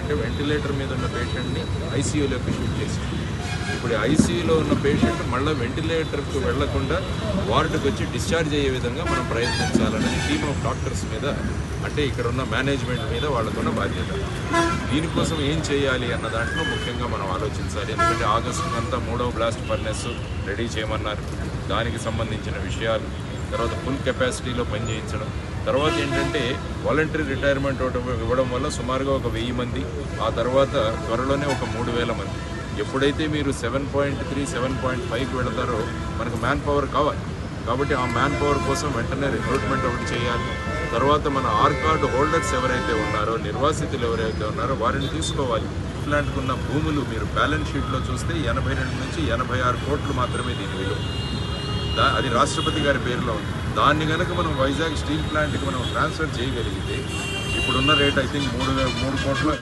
చేశారంటే వెంటిలేటర్ మీద ఉన్న పేషెంట్ని ఐసీయూలోకి షిఫ్ట్ చేశారు. ఇప్పుడు ఐసీయూలో ఉన్న పేషెంట్ మళ్ళీ వెంటిలేటర్కు వెళ్లకుండా వార్డుకు వచ్చి డిశ్చార్జ్ అయ్యే విధంగా మనం ప్రయత్నించాలనేది టీమ్ ఆఫ్ డాక్టర్స్ మీద, అంటే ఇక్కడ ఉన్న మేనేజ్మెంట్ మీద వాళ్ళకున్న బాధ్యత. దీనికోసం ఏం చేయాలి అన్న దాంట్లో ముఖ్యంగా మనం ఆలోచించాలి. ఎందుకంటే ఆగస్టుకంతా 3వ బ్లాస్ట్ ఫర్నెస్ రెడీ చేయమన్నారు. దానికి సంబంధించిన విషయాలు, తర్వాత ఫుల్ కెపాసిటీలో పనిచేయించడం, తర్వాత ఏంటంటే వాలంటరీ రిటైర్మెంట్ ఇవ్వడం వల్ల సుమారుగా ఒక 1000 మంది, ఆ తర్వాత త్వరలోనే ఒక 3000 మంది. ఎప్పుడైతే మీరు 7.3, 7.5కి వెళతారో మనకు మ్యాన్ పవర్ కావాలి. కాబట్టి ఆ మ్యాన్ పవర్ కోసం వెంటనే రిక్రూట్మెంట్ ఒకటి చేయాలి. తర్వాత మన ఆర్ కార్డు హోల్డర్స్ ఎవరైతే ఉన్నారో, నిర్వాసితులు ఎవరైతే ఉన్నారో వారిని తీసుకోవాలి. ఇట్లాంటికున్న ఉన్న భూములు మీరు బ్యాలెన్స్ షీట్లో చూస్తే 82 నుంచి 86 కోట్లు మాత్రమే దీని విలువ. అది రాష్ట్రపతి గారి పేరులో ఉంది. దాన్ని కనుక మనం వైజాగ్ స్టీల్ ప్లాంట్కి మనం ట్రాన్స్ఫర్ చేయగలిగితే ఇప్పుడున్న రేట్ ఐ థింక్ 3 కోట్ల